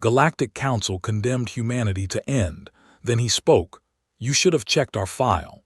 Galactic Council condemned humanity to end. Then he spoke. You should have checked our file.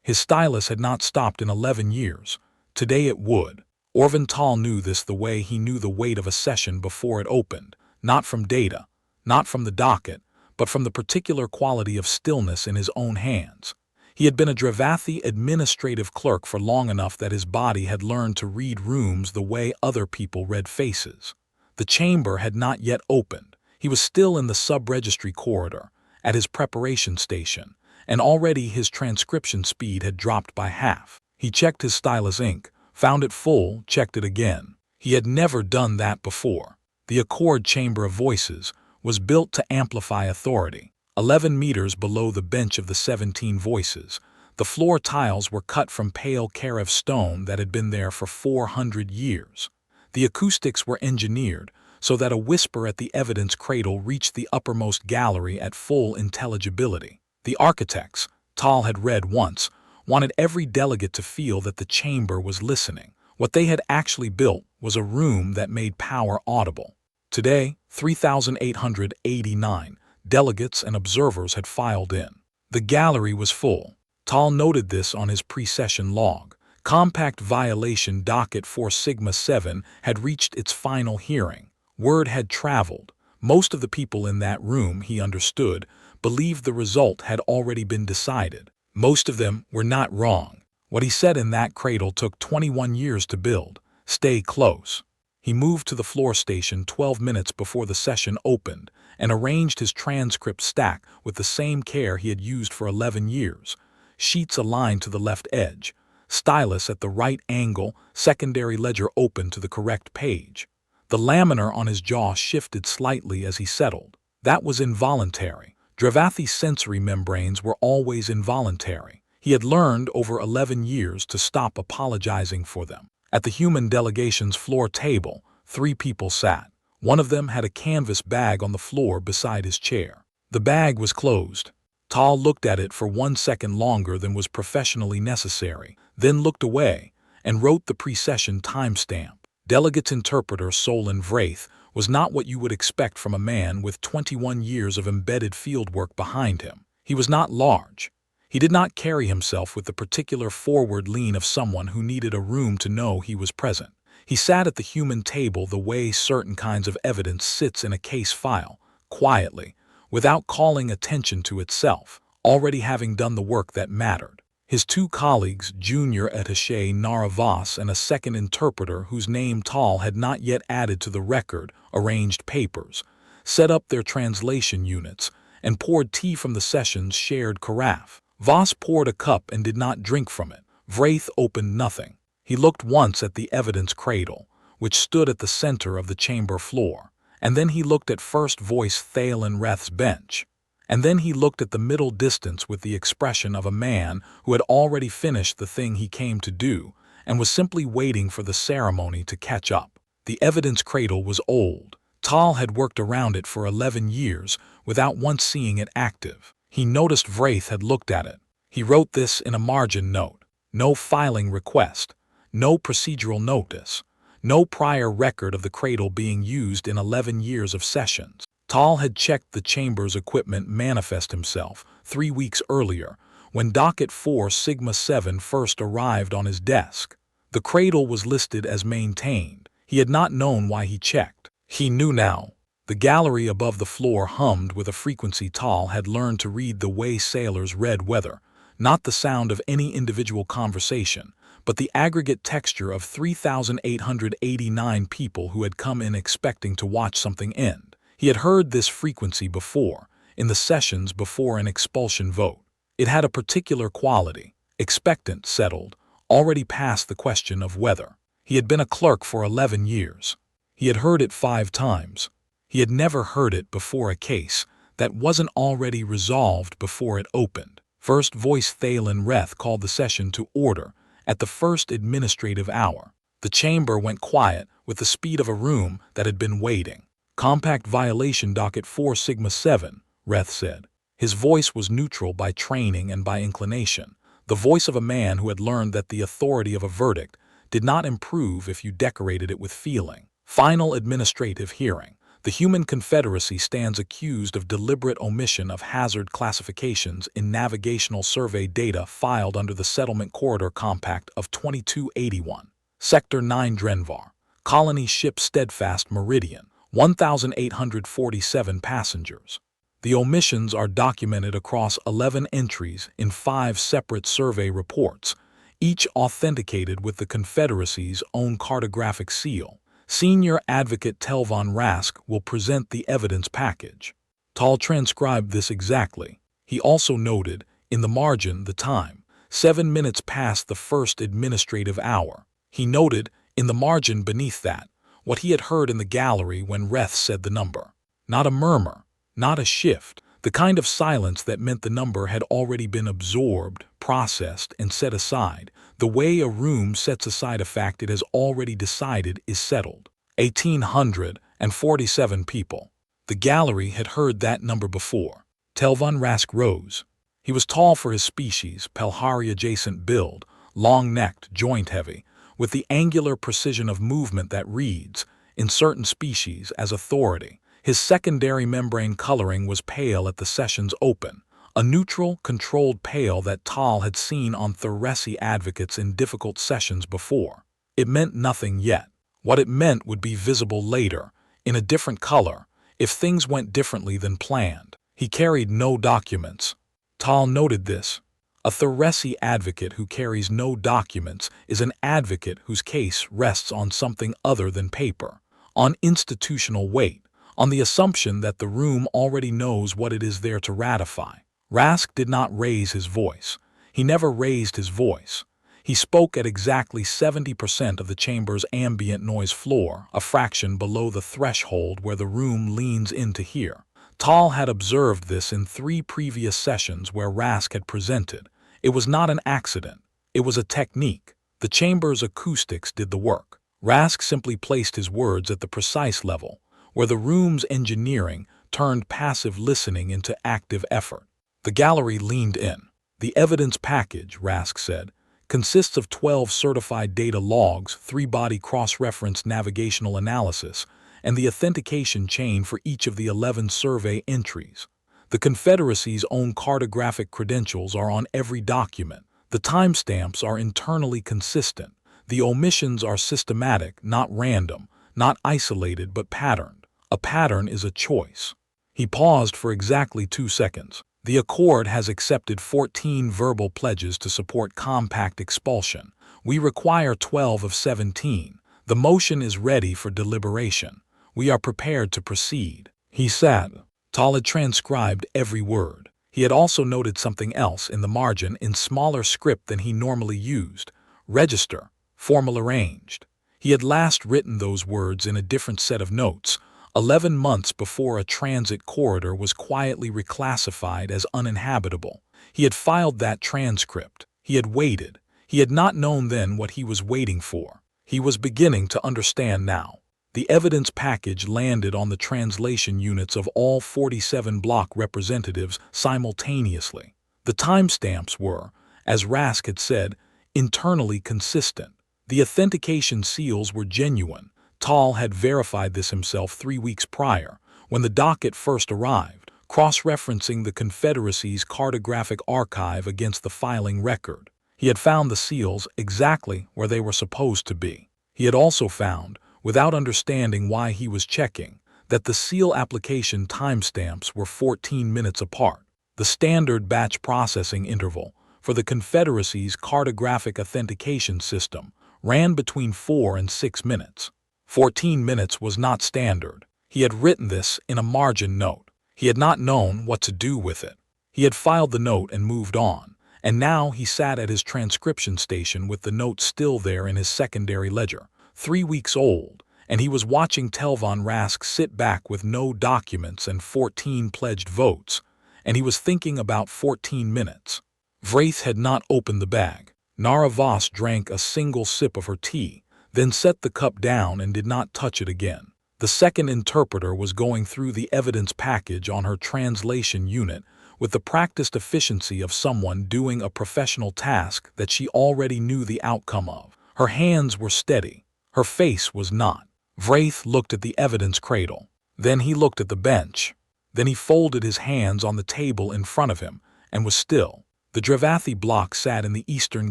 His stylus had not stopped in 11 years. Today it would. Orvin Tall knew this the way he knew the weight of a session before it opened, not from data, not from the docket, but from the particular quality of stillness in his own hands. He had been a Dravathi administrative clerk for long enough that his body had learned to read rooms the way other people read faces. The chamber had not yet opened. He was still in the sub-registry corridor, at his preparation station, and already his transcription speed had dropped by half. He checked his stylus ink, found it full, checked it again. He had never done that before. The Accord Chamber of Voices was built to amplify authority. 11 meters below the bench of the 17 voices, the floor tiles were cut from pale Karev stone that had been there for 400 years. The acoustics were engineered so that a whisper at the evidence cradle reached the uppermost gallery at full intelligibility. The architects, Tall had read once, wanted every delegate to feel that the chamber was listening. What they had actually built was a room that made power audible. Today, 3,889 delegates and observers had filed in. The gallery was full. Tall noted this on his pre-session log. Compact violation docket 4 Sigma 7 had reached its final hearing. Word had traveled. Most of the people in that room, he understood, believed the result had already been decided. Most of them were not wrong. What he said in that cradle took 21 years to build. Stay close. He moved to the floor station 12 minutes before the session opened and arranged his transcript stack with the same care he had used for 11 years. Sheets aligned to the left edge. Stylus at the right angle, secondary ledger open to the correct page. The laminar on his jaw shifted slightly as he settled. That was involuntary. Dravathi's sensory membranes were always involuntary. He had learned over 11 years to stop apologizing for them. At the human delegation's floor table, 3 people sat. One of them had a canvas bag on the floor beside his chair. The bag was closed. Tall looked at it for 1 second longer than was professionally necessary, then looked away and wrote the pre-session timestamp. Delegate's interpreter Solon Vraith was not what you would expect from a man with 21 years of embedded fieldwork behind him. He was not large. He did not carry himself with the particular forward lean of someone who needed a room to know he was present. He sat at the human table the way certain kinds of evidence sits in a case file, quietly, without calling attention to itself, already having done the work that mattered. His 2 colleagues, junior attaché Naravas and a second interpreter whose name Tall had not yet added to the record, arranged papers, set up their translation units, and poured tea from the session's shared carafe. Voss poured a cup and did not drink from it. Vraith opened nothing. He looked once at the evidence cradle, which stood at the center of the chamber floor, and then he looked at first voice Thalen Reth's bench. And then he looked at the middle distance with the expression of a man who had already finished the thing he came to do and was simply waiting for the ceremony to catch up. The evidence cradle was old. Tall had worked around it for 11 years without once seeing it active. He noticed Vraith had looked at it. He wrote this in a margin note. No filing request. No procedural notice. No prior record of the cradle being used in 11 years of sessions. Tall had checked the chamber's equipment manifest himself 3 weeks earlier, when docket 4 Sigma 7 first arrived on his desk. The cradle was listed as maintained. He had not known why he checked. He knew now. The gallery above the floor hummed with a frequency Tall had learned to read the way sailors read weather, not the sound of any individual conversation, but the aggregate texture of 3,889 people who had come in expecting to watch something end. He had heard this frequency before, in the sessions before an expulsion vote. It had a particular quality, expectant, settled, already past the question of whether. He had been a clerk for 11 years. He had heard it 5 times. He had never heard it before a case that wasn't already resolved before it opened. First voice Thalen Reth called the session to order at the first administrative hour. The chamber went quiet with the speed of a room that had been waiting. Compact violation docket 4 Sigma 7, Reth said. His voice was neutral by training and by inclination, the voice of a man who had learned that the authority of a verdict did not improve if you decorated it with feeling. Final administrative hearing. The Human Confederacy stands accused of deliberate omission of hazard classifications in navigational survey data filed under the Settlement Corridor Compact of 2281. Sector 9 Drenvar, Colony Ship Steadfast Meridian, 1,847 passengers. The omissions are documented across 11 entries in 5 separate survey reports, each authenticated with the Confederacy's own cartographic seal. Senior Advocate Telvon Rask will present the evidence package. Tal transcribed this exactly. He also noted, in the margin, the time, 7 minutes past the first administrative hour. He noted, in the margin beneath that, what he had heard in the gallery when Reth said the number. Not a murmur, not a shift, the kind of silence that meant the number had already been absorbed, processed, and set aside, the way a room sets aside a fact it has already decided is settled. 1,847 people. The gallery had heard that number before. Telvon Rask rose. He was tall for his species, Pelhari-adjacent build, long-necked, joint-heavy, with the angular precision of movement that reads, in certain species, as authority. His secondary membrane coloring was pale at the session's open, a neutral, controlled pale that Tal had seen on Theresi advocates in difficult sessions before. It meant nothing yet. What it meant would be visible later, in a different color, if things went differently than planned. He carried no documents. Tal noted this. A Theresi advocate who carries no documents is an advocate whose case rests on something other than paper, on institutional weight, on the assumption that the room already knows what it is there to ratify. Rask did not raise his voice. He never raised his voice. He spoke at exactly 70% of the chamber's ambient noise floor, a fraction below the threshold where the room leans in to hear. Tal had observed this in 3 previous sessions where Rask had presented. It was not an accident. It was a technique. The chamber's acoustics did the work. Rask simply placed his words at the precise level, where the room's engineering turned passive listening into active effort. The gallery leaned in. The evidence package, Rask said, consists of 12 certified data logs, 3-body cross-reference navigational analysis, and the authentication chain for each of the 11 survey entries. The Confederacy's own cartographic credentials are on every document. The timestamps are internally consistent. The omissions are systematic, not random, not isolated but patterned. A pattern is a choice. He paused for exactly 2 seconds. The Accord has accepted 14 verbal pledges to support compact expulsion. We require 12 of 17. The motion is ready for deliberation. We are prepared to proceed, he said. Tal had transcribed every word. He had also noted something else in the margin in smaller script than he normally used. Register, formal arranged. He had last written those words in a different set of notes, 11 months before a transit corridor was quietly reclassified as uninhabitable. He had filed that transcript. He had waited. He had not known then what he was waiting for. He was beginning to understand now. The evidence package landed on the translation units of all 47 block representatives simultaneously. The timestamps were, as Rask had said, internally consistent. The authentication seals were genuine. Tal had verified this himself 3 weeks prior, when the docket first arrived, cross-referencing the Confederacy's cartographic archive against the filing record. He had found the seals exactly where they were supposed to be. He had also found, without understanding why he was checking, that the seal application timestamps were 14 minutes apart. The standard batch processing interval for the Confederacy's cartographic authentication system ran between 4 and 6 minutes. 14 minutes was not standard. He had written this in a margin note. He had not known what to do with it. He had filed the note and moved on, and now he sat at his transcription station with the note still there in his secondary ledger, 3 weeks old, and he was watching Telvon Rask sit back with no documents and 14 pledged votes, and he was thinking about 14 minutes. Vraith had not opened the bag. Nara Voss drank a single sip of her tea, then set the cup down and did not touch it again. The second interpreter was going through the evidence package on her translation unit with the practiced efficiency of someone doing a professional task that she already knew the outcome of. Her hands were steady. Her face was not. Vraith looked at the evidence cradle. Then he looked at the bench. Then he folded his hands on the table in front of him and was still. The Dravathi block sat in the eastern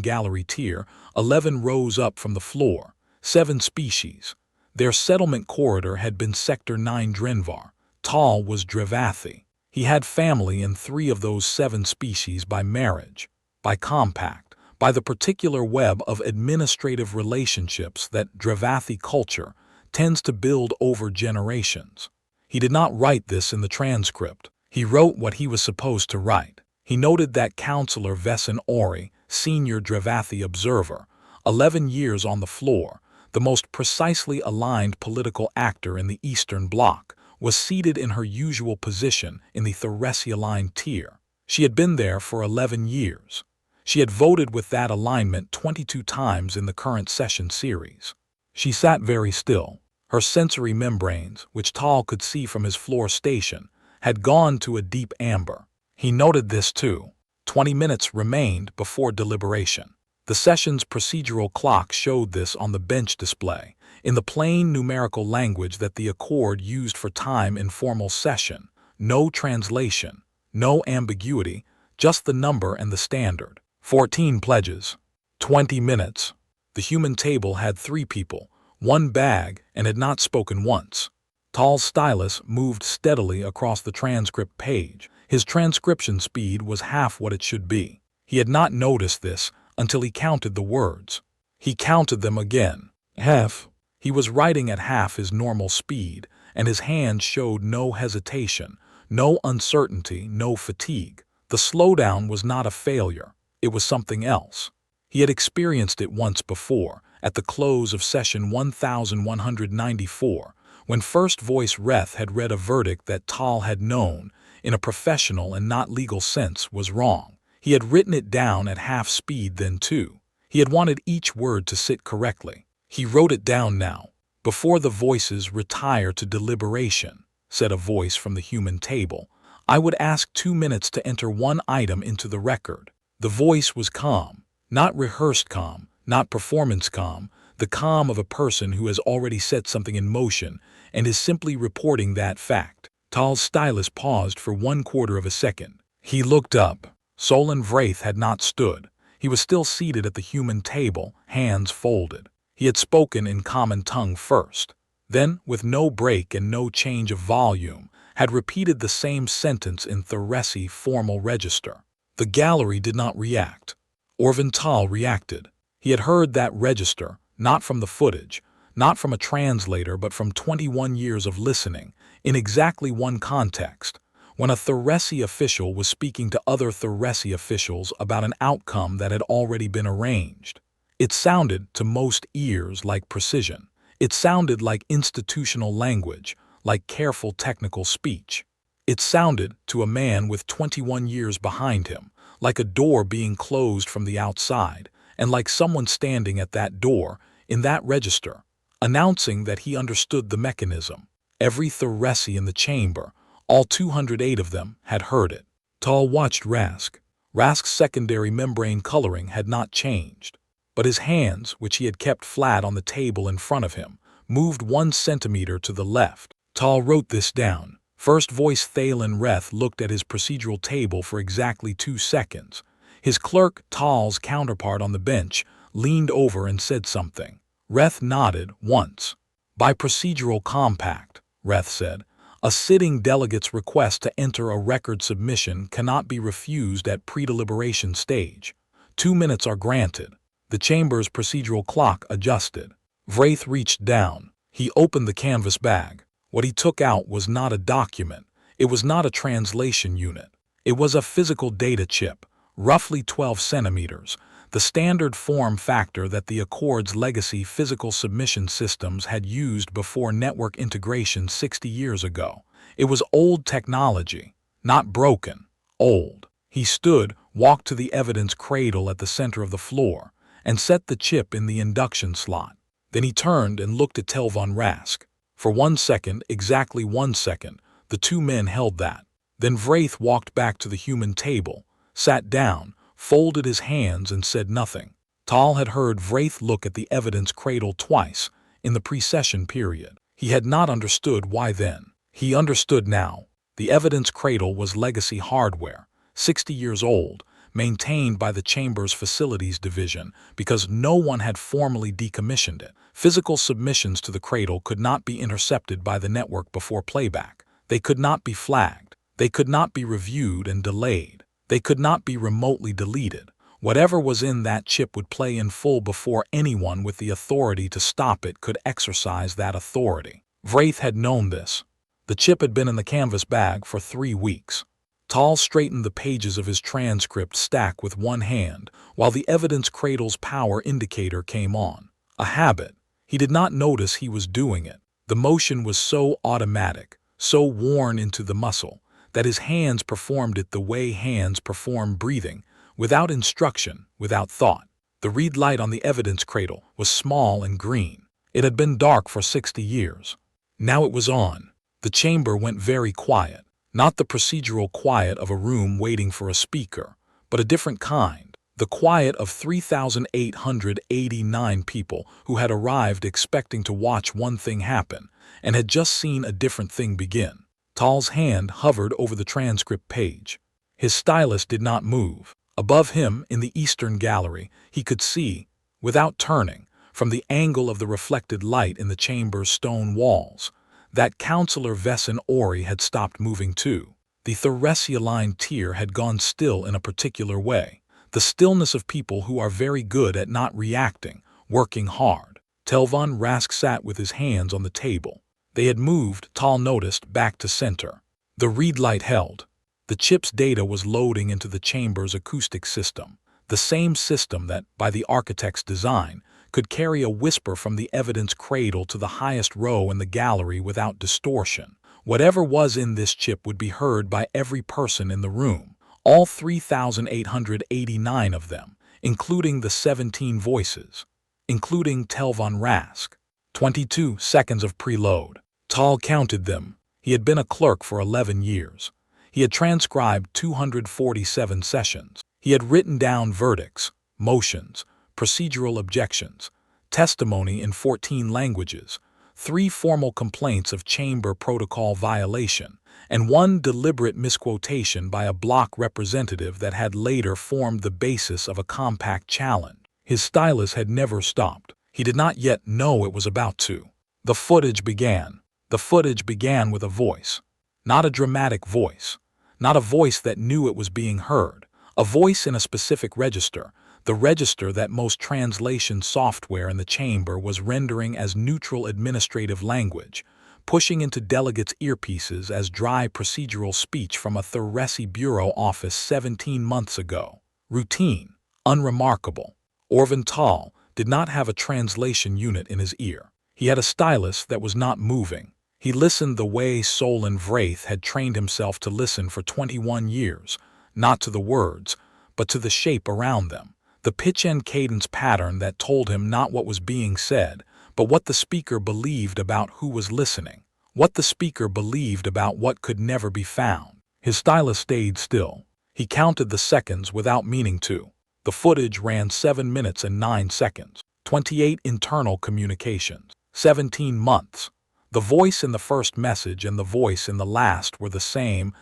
gallery tier, 11 rows up from the floor, 7 species. Their settlement corridor had been Sector 9 Drenvar. Tal was Dravathi. He had family in 3 of those 7 species by marriage, by compact, by the particular web of administrative relationships that Dravathi culture tends to build over generations. He did not write this in the transcript. He wrote what he was supposed to write. He noted that Counselor Vesan Ori, senior Dravathi observer, 11 years on the floor, the most precisely aligned political actor in the Eastern Bloc, was seated in her usual position in the Theresi-aligned tier. She had been there for 11 years. She had voted with that alignment 22 times in the current session series. She sat very still. Her sensory membranes, which Tal could see from his floor station, had gone to a deep amber. He noted this too. 20 minutes remained before deliberation. The session's procedural clock showed this on the bench display, in the plain numerical language that the Accord used for time in formal session. No translation, no ambiguity, just the number and the standard. 14 pledges. 20 minutes. The human table had 3 people, 1 bag, and had not spoken once. Tal's stylus moved steadily across the transcript page. His transcription speed was half what it should be. He had not noticed this until he counted the words. He counted them again. Half. He was writing at half his normal speed, and his hand showed no hesitation, no uncertainty, no fatigue. The slowdown was not a failure. It was something else. He had experienced it once before, at the close of session 1194, when First Voice Reth had read a verdict that Tal had known, in a professional and not legal sense, was wrong. He had written it down at half speed then too. He had wanted each word to sit correctly. He wrote it down now. Before the voices retire to deliberation, said a voice from the human table, I would ask 2 minutes to enter one item into the record. The voice was calm, not rehearsed calm, not performance calm, the calm of a person who has already set something in motion and is simply reporting that fact. Tal's stylus paused for 1/4 of a second. He looked up. Solon Vraith had not stood. He was still seated at the human table, hands folded. He had spoken in common tongue first. Then, with no break and no change of volume, had repeated the same sentence in Theresi formal register. The gallery did not react. Orvin Tal reacted. He had heard that register, not from the footage, not from a translator, but from 21 years of listening, in exactly one context, when a Theresi official was speaking to other Theresi officials about an outcome that had already been arranged. It sounded, to most ears, like precision. It sounded like institutional language, like careful technical speech. It sounded, to a man with 21 years behind him, like a door being closed from the outside, and like someone standing at that door, in that register, announcing that he understood the mechanism. Every Theresi in the chamber, all 208 of them, had heard it. Tal watched Rask. Rask's secondary membrane coloring had not changed, but his hands, which he had kept flat on the table in front of him, moved 1 centimeter to the left. Tal wrote this down. First Voice Thalen Reth looked at his procedural table for exactly 2 seconds. His clerk, Tal's counterpart on the bench, leaned over and said something. Reth nodded once. By procedural compact, Reth said, a sitting delegate's request to enter a record submission cannot be refused at pre-deliberation stage. 2 minutes are granted. The chamber's procedural clock adjusted. Vraith reached down. He opened the canvas bag. What he took out was not a document. It was not a translation unit. It was a physical data chip, roughly 12 centimeters, the standard form factor that the Accord's legacy physical submission systems had used before network integration 60 years ago. It was old technology, not broken, old. He stood, walked to the evidence cradle at the center of the floor, and set the chip in the induction slot. Then he turned and looked at Telvon Rask. For 1 second, exactly 1 second, the 2 men held that. Then Vraith walked back to the human table, sat down, folded his hands and said nothing. Tal had heard Vraith look at the evidence cradle twice in the precession period. He had not understood why then. He understood now. The evidence cradle was legacy hardware, 60 years old, maintained by the Chamber's Facilities Division because no one had formally decommissioned it. Physical submissions to the cradle could not be intercepted by the network before playback. They could not be flagged. They could not be reviewed and delayed. They could not be remotely deleted. Whatever was in that chip would play in full before anyone with the authority to stop it could exercise that authority. Vraith had known this. The chip had been in the canvas bag for 3 weeks. Tal straightened the pages of his transcript stack with one hand, while the evidence cradle's power indicator came on. A habit. He did not notice he was doing it. The motion was so automatic, so worn into the muscle, that his hands performed it the way hands perform breathing, without instruction, without thought. The read light on the evidence cradle was small and green. It had been dark for 60 years. Now it was on. The chamber went very quiet. Not the procedural quiet of a room waiting for a speaker, but a different kind. The quiet of 3,889 people who had arrived expecting to watch one thing happen and had just seen a different thing begin. Tal's hand hovered over the transcript page. His stylus did not move. Above him, in the eastern gallery, he could see, without turning, from the angle of the reflected light in the chamber's stone walls, that Counselor Vesson Ori had stopped moving too. The thoracialine tear had gone still in a particular way, the stillness of people who are very good at not reacting, working hard. Telvan Rask sat with his hands on the table. They had moved, Tal noticed, back to center. The read light held. The chip's data was loading into the chamber's acoustic system, the same system that, by the architect's design, could carry a whisper from the evidence cradle to the highest row in the gallery without distortion. Whatever was in this chip would be heard by every person in the room, all 3,889 of them, including the 17 voices, including Telvan Rask. 22 seconds of preload. Tal counted them. He had been a clerk for 11 years. He had transcribed 247 sessions. He had written down verdicts, motions, procedural objections, testimony in 14 languages, 3 formal complaints of chamber protocol violation, and 1 deliberate misquotation by a block representative that had later formed the basis of a compact challenge. His stylus had never stopped. He did not yet know it was about to. The footage began. The footage began with a voice. Not a dramatic voice. Not a voice that knew it was being heard. A voice in a specific register, the register that most translation software in the chamber was rendering as neutral administrative language, pushing into delegates' earpieces as dry procedural speech from a Thoraci bureau office 17 months ago. Routine, unremarkable. Orvin Tal did not have a translation unit in his ear. He had a stylus that was not moving. He listened the way Solon Vraith had trained himself to listen for 21 years, not to the words, but to the shape around them, the pitch and cadence pattern that told him not what was being said, but what the speaker believed about who was listening, what the speaker believed about what could never be found. His stylus stayed still. He counted the seconds without meaning to. The footage ran 7 minutes and 9 seconds, 28 internal communications, 17 months. The voice in the first message and the voice in the last were the same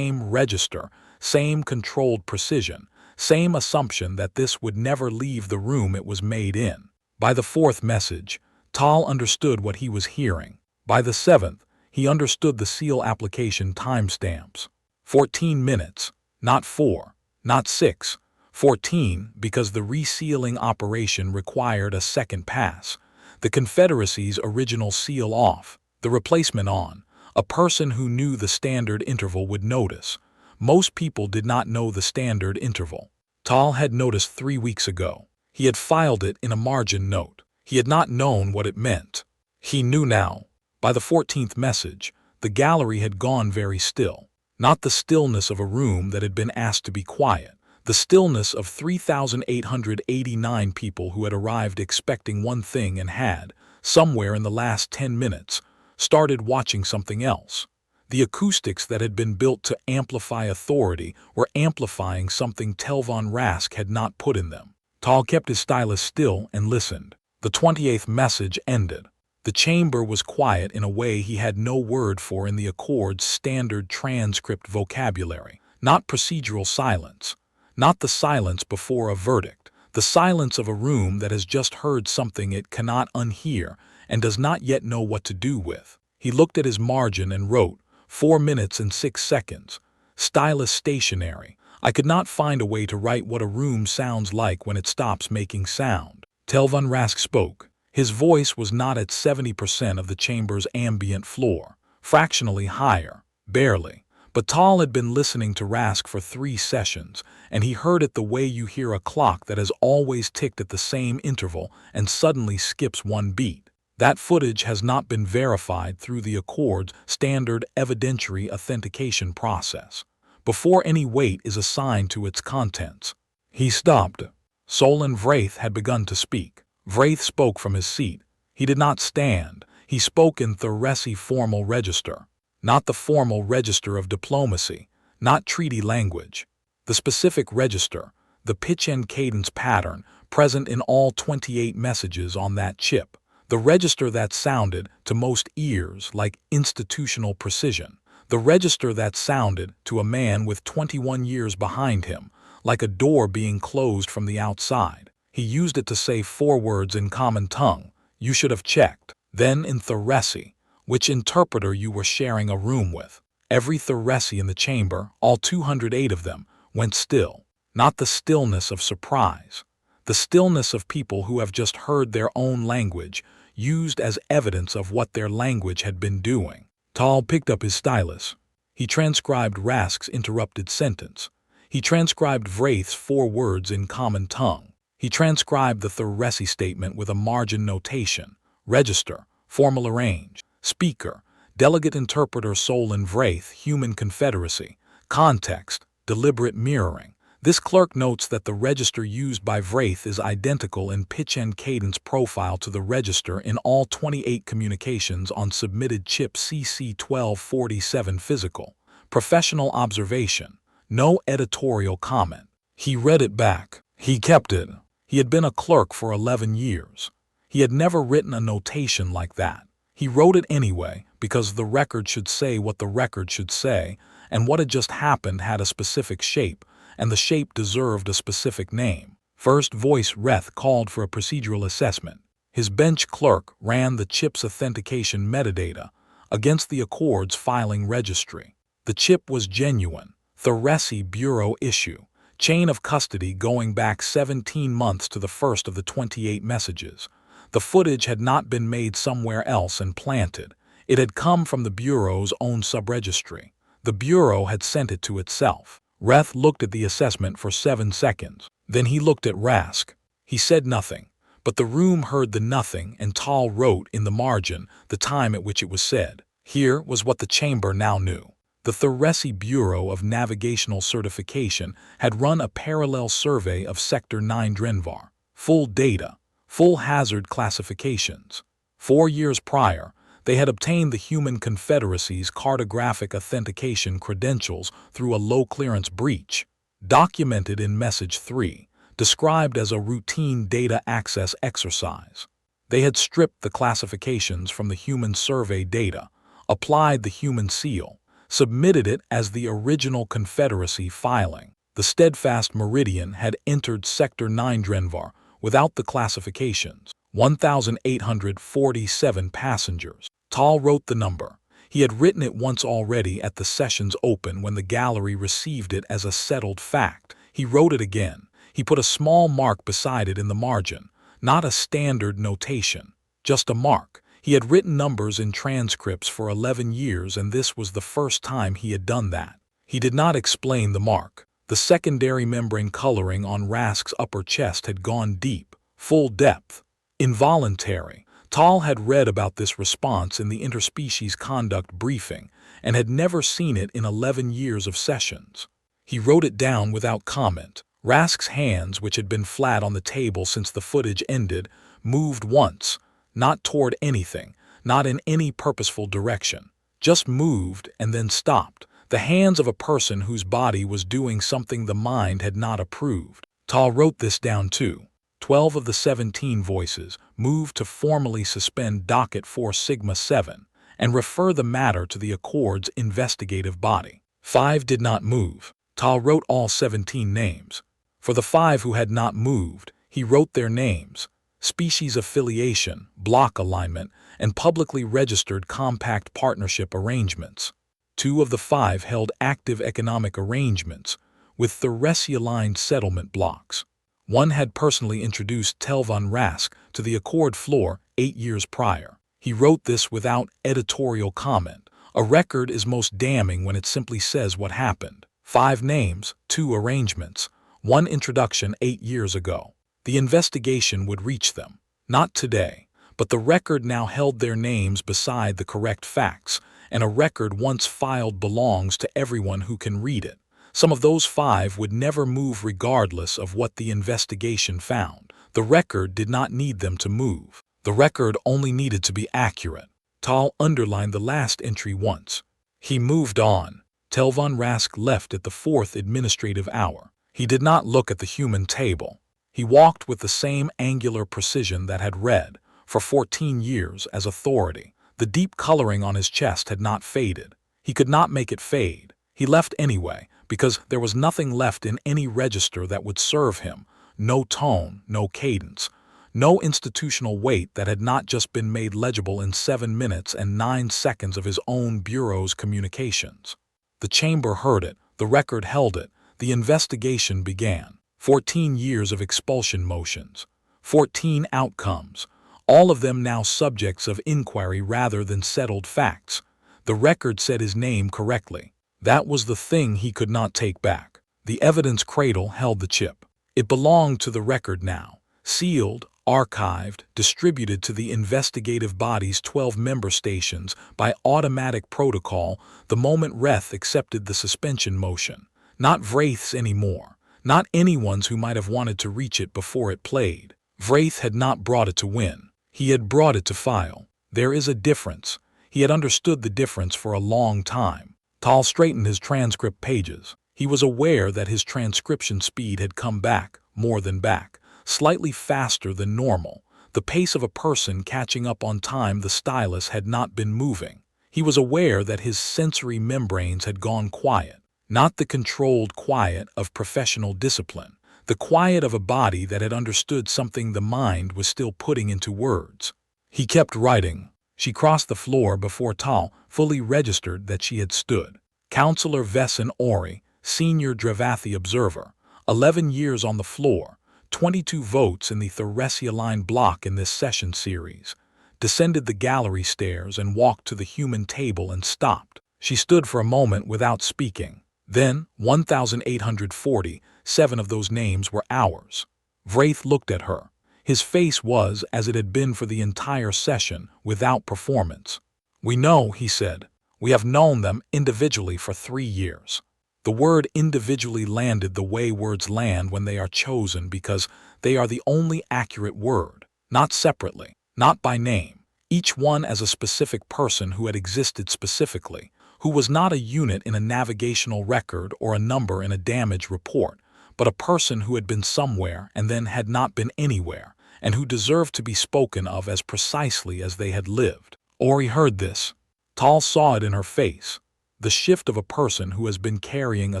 register, same controlled precision, same assumption that this would never leave the room it was made in. By the 4th message, Tal understood what he was hearing. By the 7th, he understood the seal application timestamps. 14 minutes, not 4, not 6, 14 because the resealing operation required a second pass. The Confederacy's original seal off, the replacement on. A person who knew the standard interval would notice. Most people did not know the standard interval. Tal had noticed 3 weeks ago. He had filed it in a margin note. He had not known what it meant. He knew now. By the 14th message, the gallery had gone very still. Not the stillness of a room that had been asked to be quiet. The stillness of 3,889 people who had arrived expecting one thing and had, somewhere in the last 10 minutes, started watching something else. The acoustics that had been built to amplify authority were amplifying something Telvan Rask had not put in them. Tal kept his stylus still and listened. The 28th message ended. The chamber was quiet in a way he had no word for in the Accord's standard transcript vocabulary. Not procedural silence. Not the silence before a verdict. The silence of a room that has just heard something it cannot unhear and does not yet know what to do with. He looked at his margin and wrote, 4 minutes and 6 seconds. Stylus stationary. I could not find a way to write what a room sounds like when it stops making sound. Telvan Rask spoke. His voice was not at 70% of the chamber's ambient floor, fractionally higher, barely. But Tal had been listening to Rask for 3 sessions, and he heard it the way you hear a clock that has always ticked at the same interval and suddenly skips 1 beat. That footage has not been verified through the Accord's standard evidentiary authentication process, before any weight is assigned to its contents. He stopped. Solon Vraith had begun to speak. Vraith spoke from his seat. He did not stand. He spoke in Theresi formal register. Not the formal register of diplomacy, not treaty language. The specific register, the pitch and cadence pattern present in all 28 messages on that chip. The register that sounded, to most ears, like institutional precision. The register that sounded, to a man with 21 years behind him, like a door being closed from the outside. He used it to say 4 words in common tongue. You should have checked. Then in Theresi, which interpreter you were sharing a room with. Every Theresi in the chamber, all 208 of them, went still. Not the stillness of surprise. The stillness of people who have just heard their own language used as evidence of what their language had been doing. Tal picked up his stylus. He transcribed Rask's interrupted sentence. He transcribed Vraith's 4 words in common tongue. He transcribed the Theresi statement with a margin notation. Register, formal arrange. Speaker, delegate interpreter Solon Vraith, human confederacy. Context, deliberate mirroring. This clerk notes that the register used by Vraith is identical in pitch and cadence profile to the register in all 28 communications on submitted chip CC1247 physical. Professional observation. No editorial comment. He read it back. He kept it. He had been a clerk for 11 years. He had never written a notation like that. He wrote it anyway because the record should say what the record should say, and what had just happened had a specific shape, and the shape deserved a specific name. First voice Reth called for a procedural assessment. His bench clerk ran the chip's authentication metadata against the Accord's filing registry. The chip was genuine. Theresi Bureau issue. Chain of custody going back 17 months to the first of the 28 messages. The footage had not been made somewhere else and planted. It had come from the Bureau's own subregistry. The Bureau had sent it to itself. Reth looked at the assessment for 7 seconds. Then he looked at Rask. He said nothing, but the room heard the nothing, and Tal wrote in the margin the time at which it was said. Here was what the chamber now knew. The Theresi Bureau of Navigational Certification had run a parallel survey of Sector 9 Drenvar. Full data. Full hazard classifications. 4 years prior, they had obtained the Human Confederacy's cartographic authentication credentials through a low-clearance breach, documented in Message 3, described as a routine data access exercise. They had stripped the classifications from the human survey data, applied the human seal, submitted it as the original Confederacy filing. The Steadfast Meridian had entered Sector 9 Drenvar without the classifications. 1,847 passengers. Tal wrote the number. He had written it once already at the session's open when the gallery received it as a settled fact. He wrote it again. He put a small mark beside it in the margin. Not a standard notation, just a mark. He had written numbers in transcripts for 11 years, and this was the first time he had done that. He did not explain the mark. The secondary membrane coloring on Rask's upper chest had gone deep, full depth. Involuntary. Tal had read about this response in the interspecies conduct briefing and had never seen it in 11 years of sessions. He wrote it down without comment. Rask's hands, which had been flat on the table since the footage ended, moved once, not toward anything, not in any purposeful direction. Just moved and then stopped. The hands of a person whose body was doing something the mind had not approved. Tal wrote this down too. 12 of the 17 voices moved to formally suspend Docket 4 Sigma 7 and refer the matter to the Accord's investigative body. 5 did not move. Tal wrote all 17 names. For the 5 who had not moved, he wrote their names, species affiliation, block alignment, and publicly registered compact partnership arrangements. 2 of the 5 held active economic arrangements with Thuresi-aligned settlement blocks. 1 had personally introduced Tel von Rask to the Accord floor 8 years prior. He wrote this without editorial comment. A record is most damning when it simply says what happened. 5 names, 2 arrangements, 1 introduction 8 years ago. The investigation would reach them. Not today, but the record now held their names beside the correct facts, and a record once filed belongs to everyone who can read it. Some of those 5 would never move regardless of what the investigation found. The record did not need them to move. The record only needed to be accurate. Tal underlined the last entry once. He moved on. Tel von Rask left at the 4th administrative hour. He did not look at the human table. He walked with the same angular precision that had read, for 14 years, as authority. The deep coloring on his chest had not faded. He could not make it fade. He left anyway, because there was nothing left in any register that would serve him. No tone, no cadence, no institutional weight that had not just been made legible in 7 minutes and 9 seconds of his own bureau's communications. The chamber heard it, the record held it, the investigation began. 14 years of expulsion motions, 14 outcomes, all of them now subjects of inquiry rather than settled facts. The record said his name correctly. That was the thing he could not take back. The evidence cradle held the chip. It belonged to the record now, sealed, archived, distributed to the investigative body's 12 member stations by automatic protocol the moment Reth accepted the suspension motion. Not Vraith's anymore. Not anyone's who might have wanted to reach it before it played. Vraith had not brought it to win. He had brought it to file. There is a difference. He had understood the difference for a long time. Tal straightened his transcript pages. He was aware that his transcription speed had come back, more than back, slightly faster than normal. The pace of a person catching up on time the stylus had not been moving. He was aware that his sensory membranes had gone quiet. Not the controlled quiet of professional discipline, the quiet of a body that had understood something the mind was still putting into words. He kept writing. She crossed the floor before Tal fully registered that she had stood. Counselor Vesson Ori, senior Dravathi observer, 11 years on the floor, 22 votes in the Thuresi-aligned block in this session series, descended the gallery stairs and walked to the human table and stopped. She stood for a moment without speaking. Then, 1,847 of those names were ours. Vraith looked at her. His face was as it had been for the entire session, without performance. "We know," he said. "We have known them individually for 3 years." The word individually landed the way words land when they are chosen because they are the only accurate word, not separately, not by name, each one as a specific person who had existed specifically, who was not a unit in a navigational record or a number in a damage report, but a person who had been somewhere and then had not been anywhere, and who deserved to be spoken of as precisely as they had lived. Ori heard this. Tal saw it in her face. The shift of a person who has been carrying a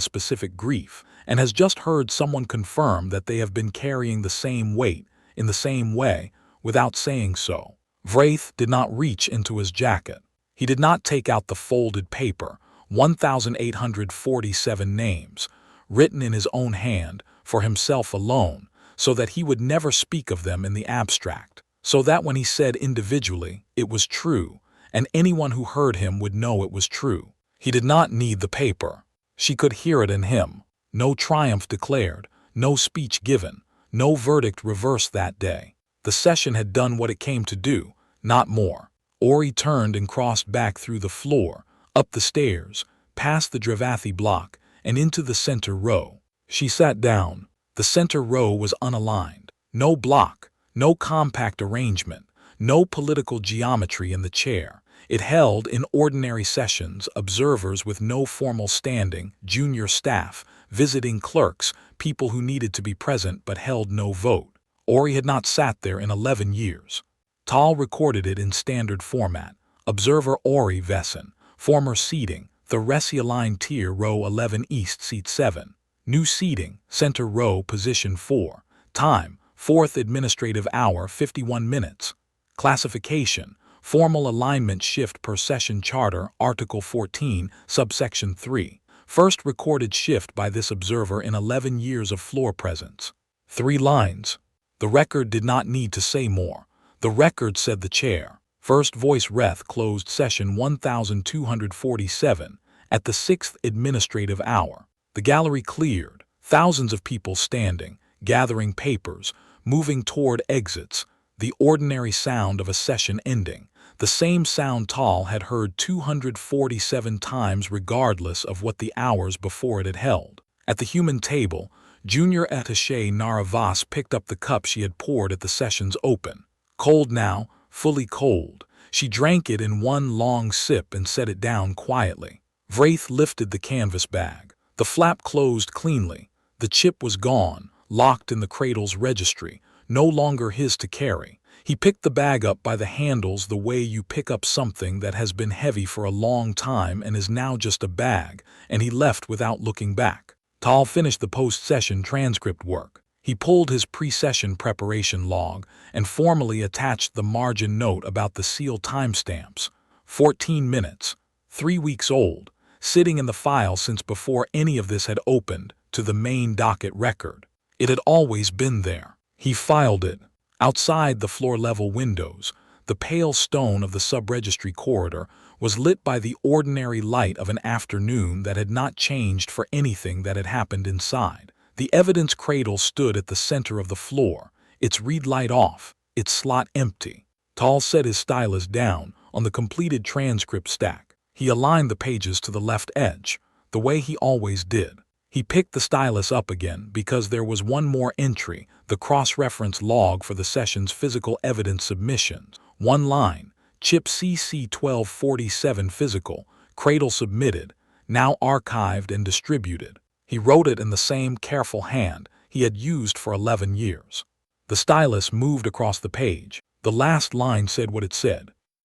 specific grief and has just heard someone confirm that they have been carrying the same weight, in the same way, without saying so. Vraith did not reach into his jacket. He did not take out the folded paper, 1,847 names, written in his own hand, for himself alone, so that he would never speak of them in the abstract, so that when he said individually, it was true, and anyone who heard him would know it was true. He did not need the paper. She could hear it in him. No triumph declared, no speech given, no verdict reversed that day. The session had done what it came to do, not more. Ori turned and crossed back through the floor, up the stairs, past the Dravathi block, and into the center row. She sat down. The center row was unaligned. No block, no compact arrangement, no political geometry in the chair. It held, in ordinary sessions, observers with no formal standing, junior staff, visiting clerks, people who needed to be present but held no vote. Ori had not sat there in 11 years. Tal recorded it in standard format. Observer Ori Vesson. Former seating, the Resi-aligned tier row 11 east seat 7. New seating, center row position 4. Time, 4th administrative hour 51 minutes. Classification, formal alignment shift per session charter Article 14, subsection 3. First recorded shift by this observer in 11 years of floor presence. 3 lines. The record did not need to say more. The record said the chair. First voice Reth closed session 1247 at the 6th administrative hour. The gallery cleared, thousands of people standing, gathering papers, moving toward exits, the ordinary sound of a session ending, the same sound Tal had heard 247 times regardless of what the hours before it had held. At the human table, Junior Attaché Naravas picked up the cup she had poured at the session's open. Cold now, fully cold. She drank it in one long sip and set it down quietly. Vraith lifted the canvas bag. The flap closed cleanly. The chip was gone, locked in the cradle's registry, no longer his to carry. He picked the bag up by the handles the way you pick up something that has been heavy for a long time and is now just a bag, and he left without looking back. Tal finished the post-session transcript work. He pulled his pre-session preparation log and formally attached the margin note about the sealed timestamps. 14 minutes, 3 weeks old, sitting in the file since before any of this had opened, to the main docket record. It had always been there. He filed it. Outside the floor-level windows, the pale stone of the sub-registry corridor was lit by the ordinary light of an afternoon that had not changed for anything that had happened inside. The evidence cradle stood at the center of the floor, its read light off, its slot empty. Tal set his stylus down on the completed transcript stack. He aligned the pages to the left edge, the way he always did. He picked the stylus up again because there was one more entry, the cross-reference log for the session's physical evidence submissions. One line, chip CC 1247 physical, cradle submitted, now archived and distributed. He wrote it in the same careful hand he had used for 11 years. The stylus moved across the page. The last line said what it said.